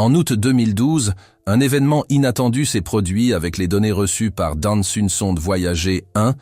En août 2012, un événement inattendu s'est produit avec les données reçues par Dance, une sonde Voyager 1,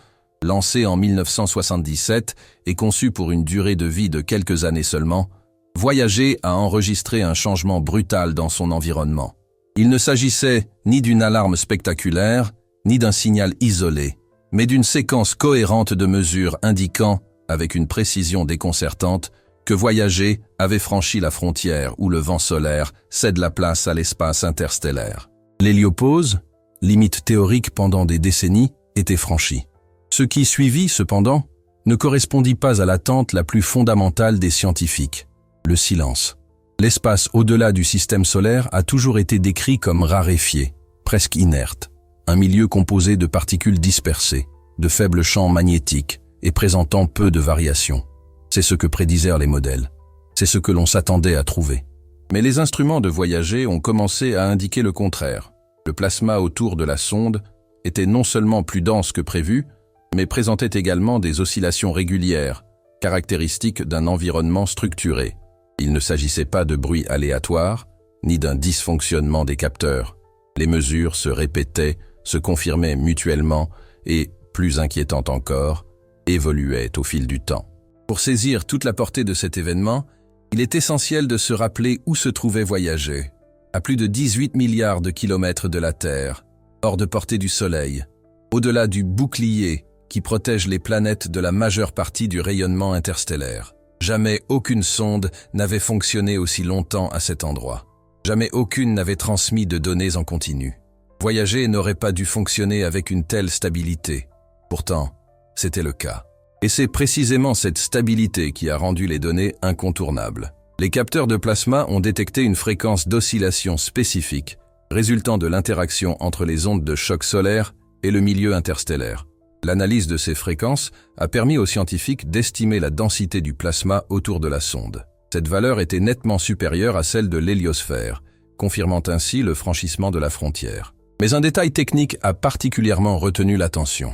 lancée en 1977 et conçue pour une durée de vie de quelques années seulement. Voyager a enregistré un changement brutal dans son environnement. Il ne s'agissait ni d'une alarme spectaculaire, ni d'un signal isolé, mais d'une séquence cohérente de mesures indiquant, avec une précision déconcertante, que Voyager avait franchi la frontière où le vent solaire cède la place à l'espace interstellaire. L'héliopause, limite théorique pendant des décennies, était franchie. Ce qui suivit, cependant, ne correspondit pas à l'attente la plus fondamentale des scientifiques, le silence. L'espace au-delà du système solaire a toujours été décrit comme raréfié, presque inerte, un milieu composé de particules dispersées, de faibles champs magnétiques et présentant peu de variations. C'est ce que prédisèrent les modèles. C'est ce que l'on s'attendait à trouver. Mais les instruments de Voyager ont commencé à indiquer le contraire. Le plasma autour de la sonde était non seulement plus dense que prévu, mais présentait également des oscillations régulières, caractéristiques d'un environnement structuré. Il ne s'agissait pas de bruit aléatoire, ni d'un dysfonctionnement des capteurs. Les mesures se répétaient, se confirmaient mutuellement et, plus inquiétant encore, évoluaient au fil du temps. Pour saisir toute la portée de cet événement, il est essentiel de se rappeler où se trouvait Voyager. À plus de 18 milliards de kilomètres de la Terre, hors de portée du Soleil, au-delà du bouclier qui protège les planètes de la majeure partie du rayonnement interstellaire. Jamais aucune sonde n'avait fonctionné aussi longtemps à cet endroit. Jamais aucune n'avait transmis de données en continu. Voyager n'aurait pas dû fonctionner avec une telle stabilité. Pourtant, c'était le cas. Et c'est précisément cette stabilité qui a rendu les données incontournables. Les capteurs de plasma ont détecté une fréquence d'oscillation spécifique, résultant de l'interaction entre les ondes de choc solaire et le milieu interstellaire. L'analyse de ces fréquences a permis aux scientifiques d'estimer la densité du plasma autour de la sonde. Cette valeur était nettement supérieure à celle de l'héliosphère, confirmant ainsi le franchissement de la frontière. Mais un détail technique a particulièrement retenu l'attention.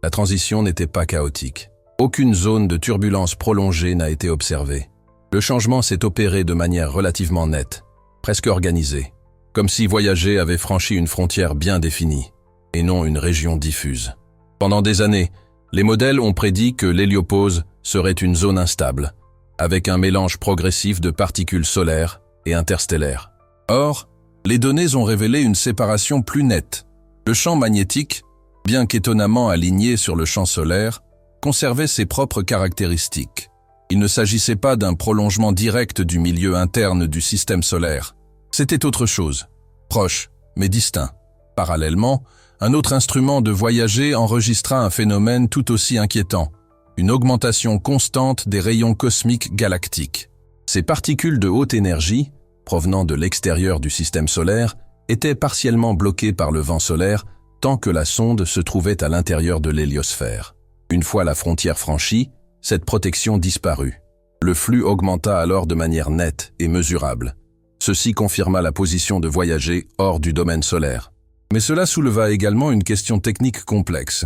La transition n'était pas chaotique. Aucune zone de turbulence prolongée n'a été observée. Le changement s'est opéré de manière relativement nette, presque organisée, comme si Voyager avait franchi une frontière bien définie, et non une région diffuse. Pendant des années, les modèles ont prédit que l'héliopause serait une zone instable, avec un mélange progressif de particules solaires et interstellaires. Or, les données ont révélé une séparation plus nette. Le champ magnétique, bien qu'étonnamment aligné sur le champ solaire, conservait ses propres caractéristiques. Il ne s'agissait pas d'un prolongement direct du milieu interne du système solaire. C'était autre chose, proche, mais distinct. Parallèlement, un autre instrument de Voyager enregistra un phénomène tout aussi inquiétant, une augmentation constante des rayons cosmiques galactiques. Ces particules de haute énergie, provenant de l'extérieur du système solaire, étaient partiellement bloquées par le vent solaire tant que la sonde se trouvait à l'intérieur de l'héliosphère. Une fois la frontière franchie, cette protection disparut. Le flux augmenta alors de manière nette et mesurable. Ceci confirma la position de Voyager hors du domaine solaire. Mais cela souleva également une question technique complexe.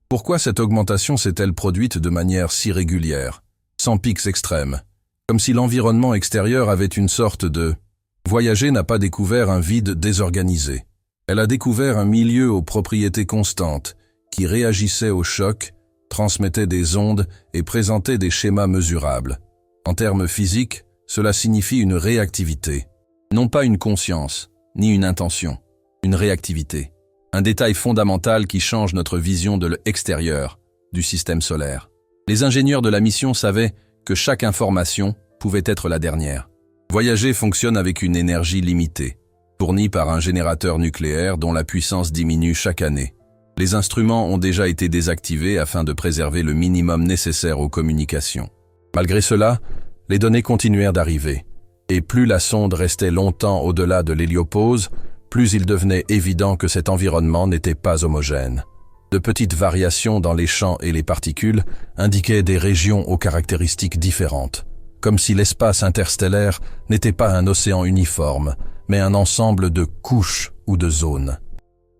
Pourquoi cette augmentation s'est-elle produite de manière si régulière, sans pics extrêmes, comme si l'environnement extérieur avait une sorte de... Voyager n'a pas découvert un vide désorganisé. Elle a découvert un milieu aux propriétés constantes, qui réagissait au choc, transmettait des ondes et présentait des schémas mesurables. En termes physiques, cela signifie une réactivité. Non pas une conscience, ni une intention, une réactivité. Un détail fondamental qui change notre vision de l'extérieur, du système solaire. Les ingénieurs de la mission savaient que chaque information pouvait être la dernière. Voyager fonctionne avec une énergie limitée, fournie par un générateur nucléaire dont la puissance diminue chaque année. Les instruments ont déjà été désactivés afin de préserver le minimum nécessaire aux communications. Malgré cela, les données continuèrent d'arriver, et plus la sonde restait longtemps au-delà de l'héliopause, plus il devenait évident que cet environnement n'était pas homogène. De petites variations dans les champs et les particules indiquaient des régions aux caractéristiques différentes, comme si l'espace interstellaire n'était pas un océan uniforme, mais un ensemble de couches ou de zones.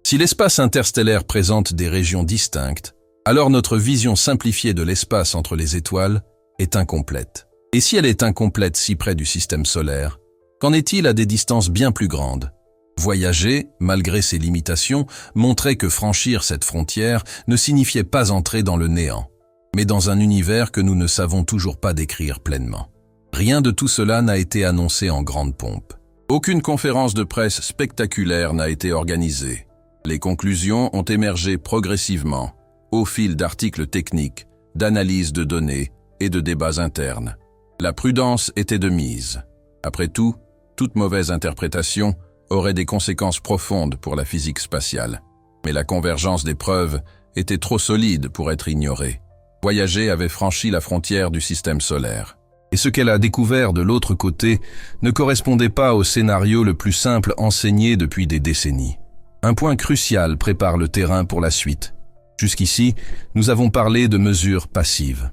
Si l'espace interstellaire présente des régions distinctes, alors notre vision simplifiée de l'espace entre les étoiles est incomplète. Et si elle est incomplète si près du système solaire, Qu'en est-il à des distances bien plus grandes? Voyager, malgré ses limitations, montrait que franchir cette frontière ne signifiait pas entrer dans le néant, mais dans un univers que nous ne savons toujours pas décrire pleinement. Rien de tout cela n'a été annoncé en grande pompe. Aucune conférence de presse spectaculaire n'a été organisée. Les conclusions ont émergé progressivement, au fil d'articles techniques, d'analyses de données et de débats internes. La prudence était de mise. Après tout, toute mauvaise interprétation aurait des conséquences profondes pour la physique spatiale. Mais la convergence des preuves était trop solide pour être ignorée. Voyager avait franchi la frontière du système solaire. Et ce qu'elle a découvert de l'autre côté ne correspondait pas au scénario le plus simple enseigné depuis des décennies. Un point crucial prépare le terrain pour la suite. Jusqu'ici, nous avons parlé de mesures passives.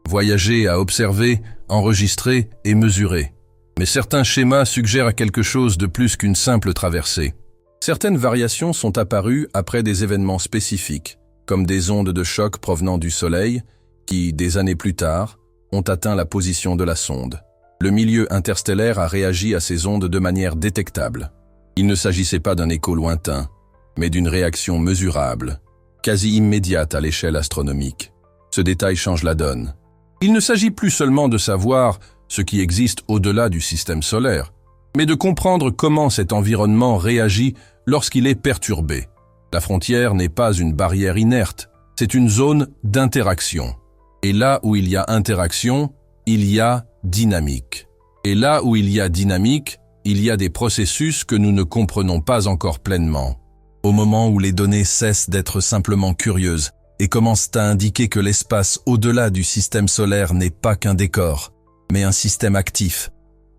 Voyager à observer, enregistrer et mesurer. Mais certains schémas suggèrent quelque chose de plus qu'une simple traversée. Certaines variations sont apparues après des événements spécifiques, comme des ondes de choc provenant du Soleil, qui, des années plus tard, ont atteint la position de la sonde. Le milieu interstellaire a réagi à ces ondes de manière détectable. Il ne s'agissait pas d'un écho lointain, mais d'une réaction mesurable, quasi immédiate à l'échelle astronomique. Ce détail change la donne. Il ne s'agit plus seulement de savoir ce qui existe au-delà du système solaire, mais de comprendre comment cet environnement réagit lorsqu'il est perturbé. La frontière n'est pas une barrière inerte, c'est une zone d'interaction. Et là où il y a interaction, il y a dynamique. Et là où il y a dynamique, il y a des processus que nous ne comprenons pas encore pleinement. Au moment où les données cessent d'être simplement curieuses et commencent à indiquer que l'espace au-delà du système solaire n'est pas qu'un décor, mais un système actif,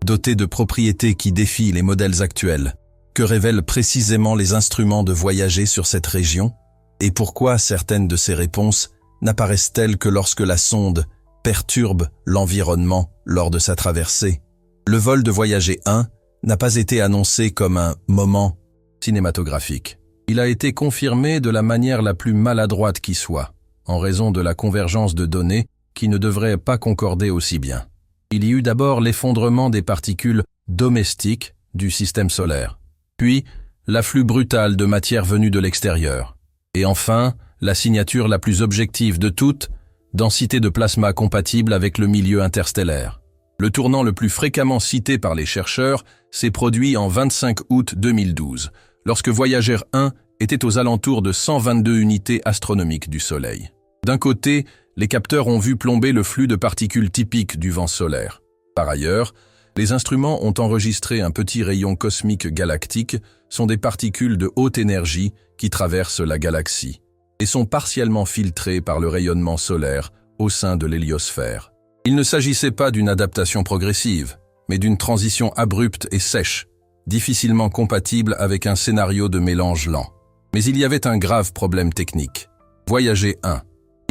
doté de propriétés qui défient les modèles actuels. Que révèlent précisément les instruments de voyager sur cette région? Et pourquoi certaines de ces réponses n'apparaissent-elles que lorsque la sonde perturbe l'environnement lors de sa traversée? Le vol de Voyager 1 n'a pas été annoncé comme un moment cinématographique. Il a été confirmé de la manière la plus maladroite qui soit, en raison de la convergence de données qui ne devrait pas concorder aussi bien. Il y eut d'abord l'effondrement des particules domestiques du système solaire, puis l'afflux brutal de matière venue de l'extérieur, et enfin la signature la plus objective de toutes, densité de plasma compatible avec le milieu interstellaire. Le tournant le plus fréquemment cité par les chercheurs s'est produit en 25 août 2012, lorsque Voyager 1 était aux alentours de 122 unités astronomiques du Soleil. D'un côté, les capteurs ont vu plomber le flux de particules typiques du vent solaire. Par ailleurs, les instruments ont enregistré un petit rayon cosmique galactique, sont des particules de haute énergie qui traversent la galaxie et sont partiellement filtrées par le rayonnement solaire au sein de l'héliosphère. Il ne s'agissait pas d'une adaptation progressive, mais d'une transition abrupte et sèche, difficilement compatible avec un scénario de mélange lent. Mais il y avait un grave problème technique. Voyager 1.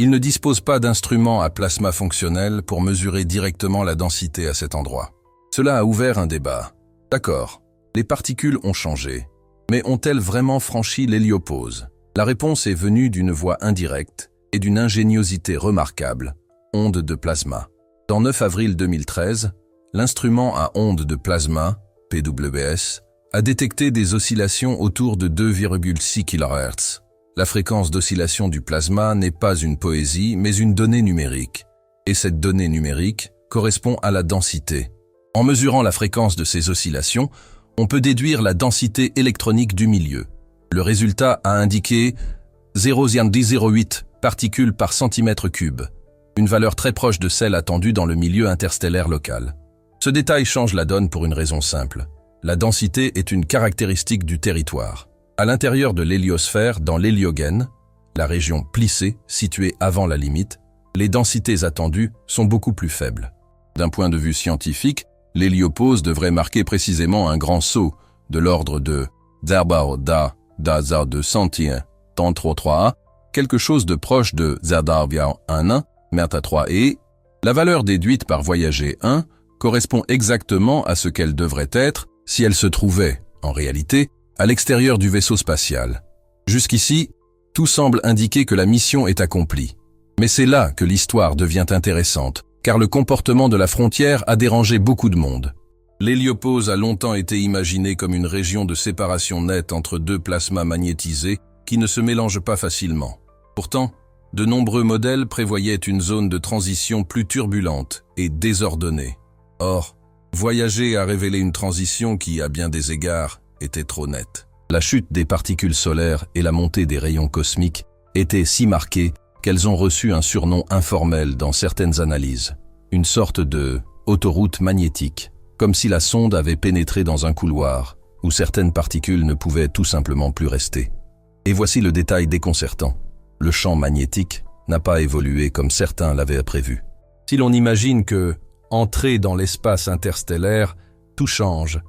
Il ne dispose pas d'instruments à plasma fonctionnel pour mesurer directement la densité à cet endroit. Cela a ouvert un débat. D'accord, les particules ont changé, mais ont-elles vraiment franchi l'héliopause? La réponse est venue d'une voie indirecte et d'une ingéniosité remarquable, ondes de plasma. Dans 9 avril 2013, l'instrument à ondes de plasma, PWS, a détecté des oscillations autour de 2,6 kHz. La fréquence d'oscillation du plasma n'est pas une poésie, mais une donnée numérique. Et cette donnée numérique correspond à la densité. En mesurant la fréquence de ces oscillations, on peut déduire la densité électronique du milieu. Le résultat a indiqué 0,08 particules par centimètre cube, une valeur très proche de celle attendue dans le milieu interstellaire local. Ce détail change la donne pour une raison simple. La densité est une caractéristique du territoire. À l'intérieur de l'héliosphère, dans l'héliogène, la région plissée située avant la limite, les densités attendues sont beaucoup plus faibles. D'un point de vue scientifique, l'héliopause devrait marquer précisément un grand saut de l'ordre de 0,2 quelque chose de proche de 0,11 et la valeur déduite par Voyager 1 correspond exactement à ce qu'elle devrait être si elle se trouvait, en réalité, à l'extérieur du vaisseau spatial. Jusqu'ici, tout semble indiquer que la mission est accomplie. Mais c'est là que l'histoire devient intéressante, car le comportement de la frontière a dérangé beaucoup de monde. L'héliopause a longtemps été imaginée comme une région de séparation nette entre deux plasmas magnétisés qui ne se mélangent pas facilement. Pourtant, de nombreux modèles prévoyaient une zone de transition plus turbulente et désordonnée. Or, Voyager a révélé une transition qui, à bien des égards, était trop nette. La chute des particules solaires et la montée des rayons cosmiques étaient si marquées qu'elles ont reçu un surnom informel dans certaines analyses. Une sorte de autoroute magnétique, comme si la sonde avait pénétré dans un couloir où certaines particules ne pouvaient tout simplement plus rester. Et voici le détail déconcertant. Le champ magnétique n'a pas évolué comme certains l'avaient prévu. Si l'on imagine que, entré dans l'espace interstellaire, tout change,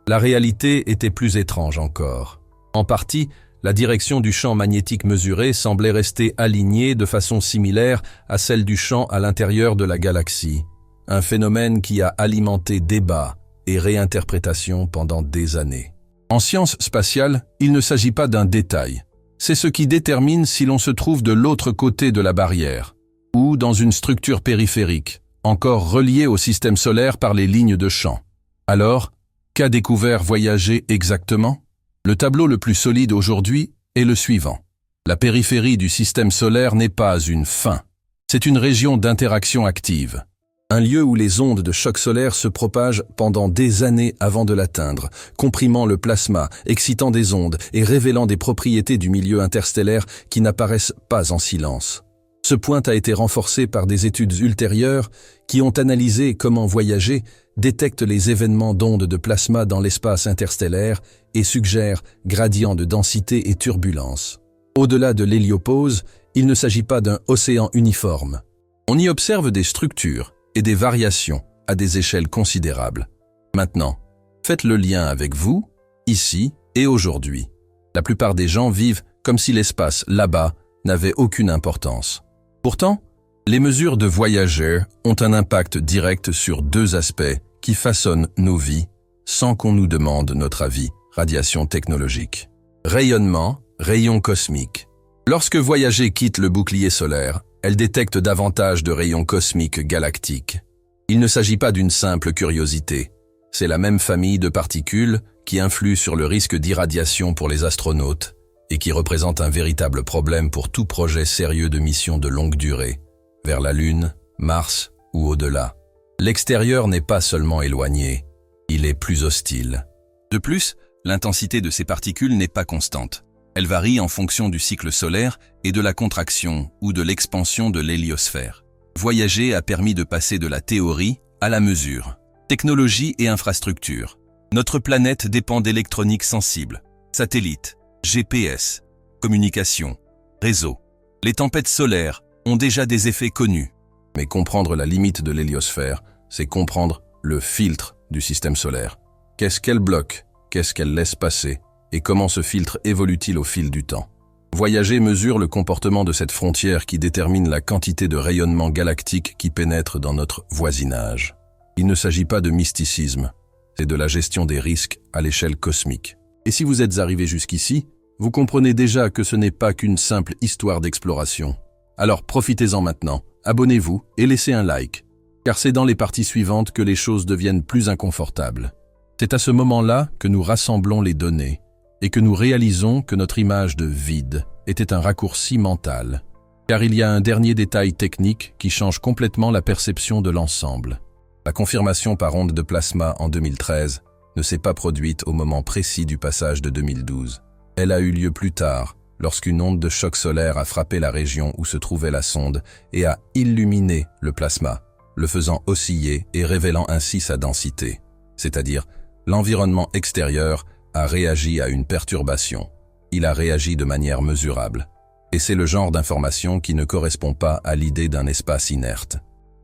la réalité était plus étrange encore. En partie, la direction du champ magnétique mesuré semblait rester alignée de façon similaire à celle du champ à l'intérieur de la galaxie. Un phénomène qui a alimenté débats et réinterprétations pendant des années. En sciences spatiales, il ne s'agit pas d'un détail. C'est ce qui détermine si l'on se trouve de l'autre côté de la barrière, ou dans une structure périphérique, encore reliée au système solaire par les lignes de champ. Alors, qu'a découvert Voyager exactement? Le tableau le plus solide aujourd'hui est le suivant. La périphérie du système solaire n'est pas une fin. C'est une région d'interaction active. Un lieu où les ondes de choc solaire se propagent pendant des années avant de l'atteindre, comprimant le plasma, excitant des ondes et révélant des propriétés du milieu interstellaire qui n'apparaissent pas en silence. Ce point a été renforcé par des études ultérieures qui ont analysé comment Voyager détecte les événements d'ondes de plasma dans l'espace interstellaire et suggère gradients de densité et turbulence. Au-delà de l'héliopause, il ne s'agit pas d'un océan uniforme. On y observe des structures et des variations à des échelles considérables. Maintenant, faites le lien avec vous, ici et aujourd'hui. La plupart des gens vivent comme si l'espace là-bas n'avait aucune importance. Pourtant, les mesures de Voyager ont un impact direct sur deux aspects qui façonnent nos vies sans qu'on nous demande notre avis. Radiation technologique. Rayonnement, rayons cosmiques. Lorsque Voyager quitte le bouclier solaire, elle détecte davantage de rayons cosmiques galactiques. Il ne s'agit pas d'une simple curiosité. C'est la même famille de particules qui influe sur le risque d'irradiation pour les astronautes et qui représente un véritable problème pour tout projet sérieux de mission de longue durée, vers la Lune, Mars ou au-delà. L'extérieur n'est pas seulement éloigné, il est plus hostile. De plus, l'intensité de ces particules n'est pas constante. Elle varie en fonction du cycle solaire et de la contraction ou de l'expansion de l'héliosphère. Voyager a permis de passer de la théorie à la mesure. Technologie et infrastructure. Notre planète dépend d'électronique sensible, satellites, GPS, communication, réseaux. Les tempêtes solaires ont déjà des effets connus. Mais comprendre la limite de l'héliosphère, c'est comprendre le filtre du système solaire. Qu'est-ce qu'elle bloque? Qu'est-ce qu'elle laisse passer? Et comment ce filtre évolue-t-il au fil du temps? Voyager mesure le comportement de cette frontière qui détermine la quantité de rayonnement galactique qui pénètre dans notre voisinage. Il ne s'agit pas de mysticisme, c'est de la gestion des risques à l'échelle cosmique. Et si vous êtes arrivé jusqu'ici, vous comprenez déjà que ce n'est pas qu'une simple histoire d'exploration. Alors profitez-en maintenant, abonnez-vous et laissez un like, car c'est dans les parties suivantes que les choses deviennent plus inconfortables. C'est à ce moment-là que nous rassemblons les données et que nous réalisons que notre image de vide était un raccourci mental, car il y a un dernier détail technique qui change complètement la perception de l'ensemble. La confirmation par onde de plasma en 2013 ne s'est pas produite au moment précis du passage de 2012. Elle a eu lieu plus tard, lorsqu'une onde de choc solaire a frappé la région où se trouvait la sonde et a illuminé le plasma, le faisant osciller et révélant ainsi sa densité. C'est-à-dire, l'environnement extérieur a réagi à une perturbation. Il a réagi de manière mesurable. Et c'est le genre d'information qui ne correspond pas à l'idée d'un espace inerte.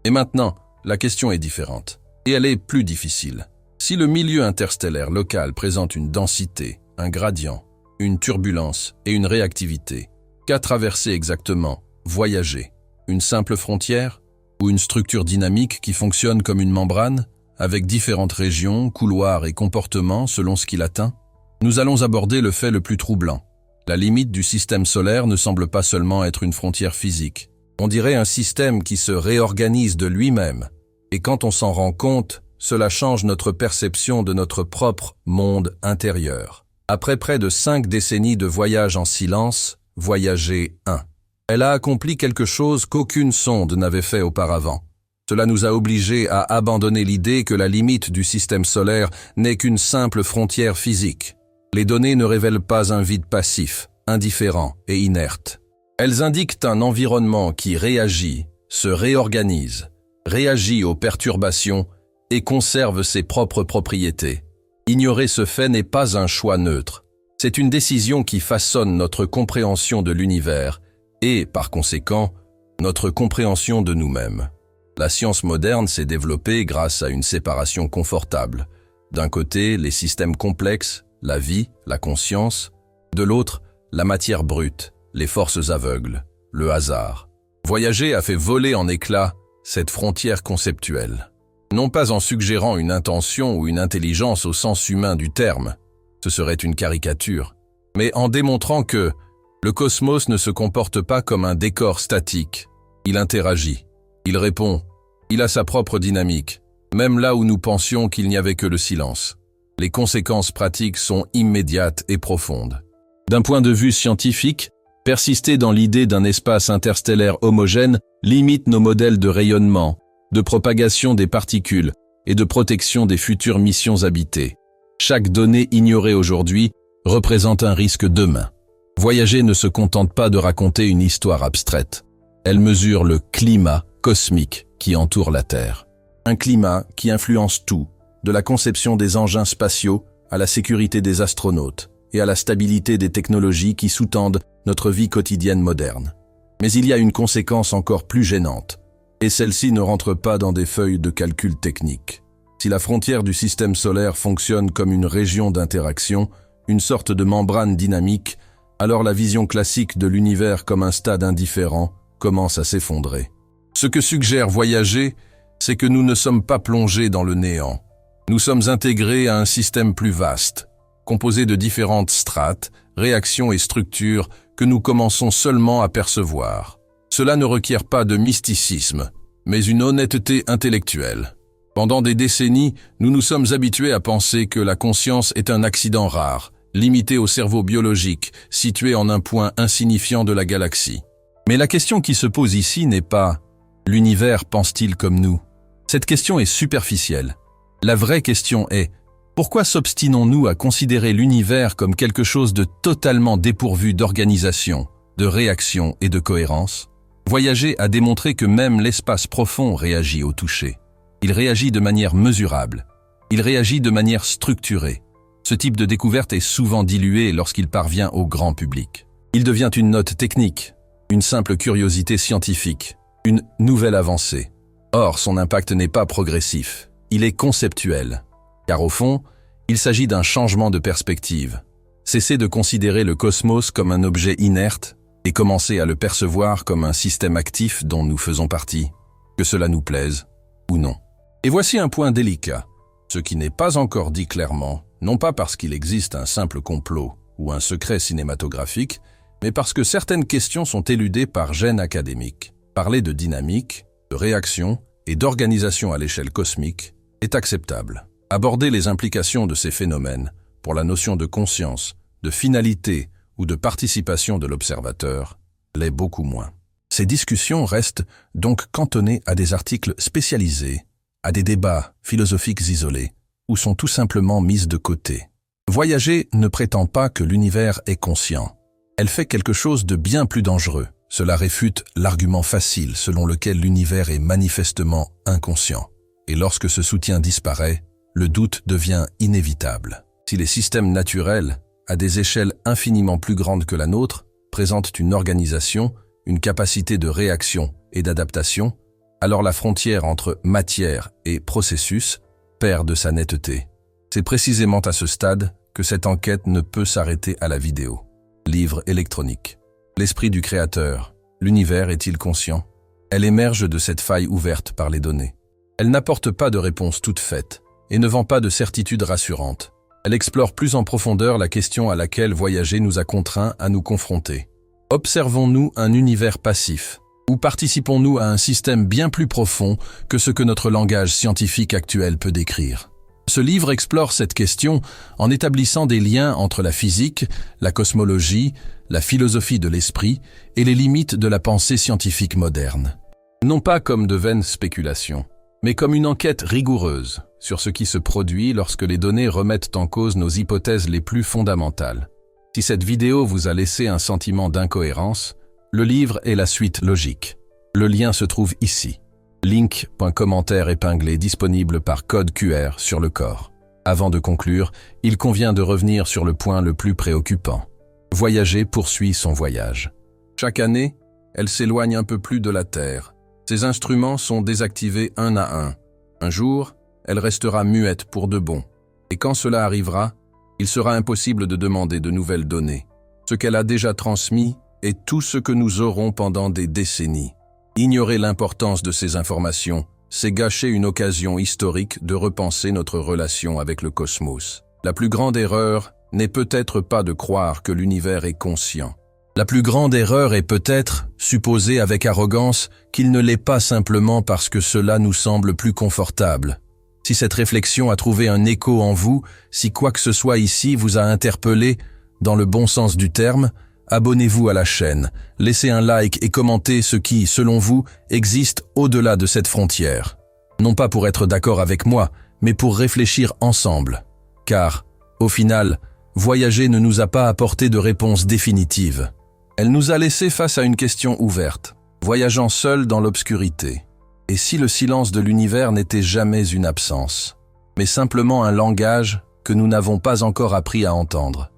Et maintenant, la question est différente. Et elle est plus difficile. Si le milieu interstellaire local présente une densité, un gradient, une turbulence et une réactivité, qu'a traversé exactement Voyager? Une simple frontière? Ou une structure dynamique qui fonctionne comme une membrane, avec différentes régions, couloirs et comportements selon ce qu'il atteint? Nous allons aborder le fait le plus troublant. La limite du système solaire ne semble pas seulement être une frontière physique. On dirait un système qui se réorganise de lui-même. Et quand on s'en rend compte, cela change notre perception de notre propre monde intérieur. Après près de 5 décennies de voyage en silence, Voyager 1. Elle a accompli quelque chose qu'aucune sonde n'avait fait auparavant. Cela nous a obligés à abandonner l'idée que la limite du système solaire n'est qu'une simple frontière physique. Les données ne révèlent pas un vide passif, indifférent et inerte. Elles indiquent un environnement qui réagit, se réorganise, réagit aux perturbations et conserve ses propres propriétés. Ignorer ce fait n'est pas un choix neutre. C'est une décision qui façonne notre compréhension de l'univers et, par conséquent, notre compréhension de nous-mêmes. La science moderne s'est développée grâce à une séparation confortable. D'un côté, les systèmes complexes, la vie, la conscience. De l'autre, la matière brute, les forces aveugles, le hasard. Voyager a fait voler en éclats cette frontière conceptuelle. Non pas en suggérant une intention ou une intelligence au sens humain du terme, ce serait une caricature, mais en démontrant que le cosmos ne se comporte pas comme un décor statique. Il interagit, il répond, il a sa propre dynamique, même là où nous pensions qu'il n'y avait que le silence. Les conséquences pratiques sont immédiates et profondes. D'un point de vue scientifique, persister dans l'idée d'un espace interstellaire homogène limite nos modèles de rayonnement, de propagation des particules et de protection des futures missions habitées. Chaque donnée ignorée aujourd'hui représente un risque demain. Voyager ne se contente pas de raconter une histoire abstraite. Elle mesure le climat cosmique qui entoure la Terre. Un climat qui influence tout, de la conception des engins spatiaux à la sécurité des astronautes et à la stabilité des technologies qui sous-tendent notre vie quotidienne moderne. Mais il y a une conséquence encore plus gênante, et celle-ci ne rentre pas dans des feuilles de calcul techniques. Si la frontière du système solaire fonctionne comme une région d'interaction, une sorte de membrane dynamique, alors la vision classique de l'univers comme un stade indifférent commence à s'effondrer. Ce que suggère Voyager, c'est que nous ne sommes pas plongés dans le néant. Nous sommes intégrés à un système plus vaste, composé de différentes strates, réactions et structures que nous commençons seulement à percevoir. Cela ne requiert pas de mysticisme, mais une honnêteté intellectuelle. Pendant des décennies, nous nous sommes habitués à penser que la conscience est un accident rare, limité au cerveau biologique, situé en un point insignifiant de la galaxie. Mais la question qui se pose ici n'est pas « l'univers pense-t-il comme nous ?» Cette question est superficielle. La vraie question est « pourquoi s'obstinons-nous à considérer l'univers comme quelque chose de totalement dépourvu d'organisation, de réaction et de cohérence ?» Voyager a démontré que même l'espace profond réagit au toucher. Il réagit de manière mesurable. Il réagit de manière structurée. Ce type de découverte est souvent dilué lorsqu'il parvient au grand public. Il devient une note technique, une simple curiosité scientifique, une nouvelle avancée. Or, son impact n'est pas progressif, il est conceptuel. Car au fond, il s'agit d'un changement de perspective. Cesser de considérer le cosmos comme un objet inerte et commencer à le percevoir comme un système actif dont nous faisons partie, que cela nous plaise ou non. Et voici un point délicat, ce qui n'est pas encore dit clairement, non pas parce qu'il existe un simple complot ou un secret cinématographique, mais parce que certaines questions sont éludées par gêne académique. Parler de dynamique, de réaction et d'organisation à l'échelle cosmique est acceptable. Aborder les implications de ces phénomènes pour la notion de conscience, de finalité ou de participation de l'observateur l'est beaucoup moins. Ces discussions restent donc cantonnées à des articles spécialisés, à des débats philosophiques isolés, ou sont tout simplement mises de côté. Voyager ne prétend pas que l'univers est conscient. Elle fait quelque chose de bien plus dangereux. Cela réfute l'argument facile selon lequel l'univers est manifestement inconscient. Et lorsque ce soutien disparaît, le doute devient inévitable. Si les systèmes naturels, à des échelles infiniment plus grandes que la nôtre, présentent une organisation, une capacité de réaction et d'adaptation, alors la frontière entre matière et processus perd de sa netteté. C'est précisément à ce stade que cette enquête ne peut s'arrêter à la vidéo. Livre électronique. L'esprit du créateur. L'univers est-il conscient? Elle émerge de cette faille ouverte par les données. Elle n'apporte pas de réponse toute faite et ne vend pas de certitude rassurante. Elle explore plus en profondeur la question à laquelle Voyager nous a contraints à nous confronter. Observons-nous un univers passif, Ou participons-nous à un système bien plus profond que ce que notre langage scientifique actuel peut décrire? Ce livre explore cette question en établissant des liens entre la physique, la cosmologie, la philosophie de l'esprit et les limites de la pensée scientifique moderne. Non pas comme de vaines spéculations, mais comme une enquête rigoureuse sur ce qui se produit lorsque les données remettent en cause nos hypothèses les plus fondamentales. Si cette vidéo vous a laissé un sentiment d'incohérence, le livre est la suite logique. Le lien se trouve ici. Link.commentaire épinglé disponible par code QR sur le corps. Avant de conclure, il convient de revenir sur le point le plus préoccupant. Voyager poursuit son voyage. Chaque année, elle s'éloigne un peu plus de la Terre. Ses instruments sont désactivés un à un. Un jour, elle restera muette pour de bon. Et quand cela arrivera, il sera impossible de demander de nouvelles données. Ce qu'elle a déjà transmis est tout ce que nous aurons pendant des décennies. Ignorer l'importance de ces informations, c'est gâcher une occasion historique de repenser notre relation avec le cosmos. La plus grande erreur n'est peut-être pas de croire que l'univers est conscient. La plus grande erreur est peut-être, supposer avec arrogance, qu'il ne l'est pas simplement parce que cela nous semble plus confortable. Si cette réflexion a trouvé un écho en vous, si quoi que ce soit ici vous a interpellé, dans le bon sens du terme, abonnez-vous à la chaîne, laissez un like et commentez ce qui, selon vous, existe au-delà de cette frontière. Non pas pour être d'accord avec moi, mais pour réfléchir ensemble. Car, au final, voyager ne nous a pas apporté de réponse définitive. Elle nous a laissés face à une question ouverte, voyageant seuls dans l'obscurité. Et si le silence de l'univers n'était jamais une absence, mais simplement un langage que nous n'avons pas encore appris à entendre?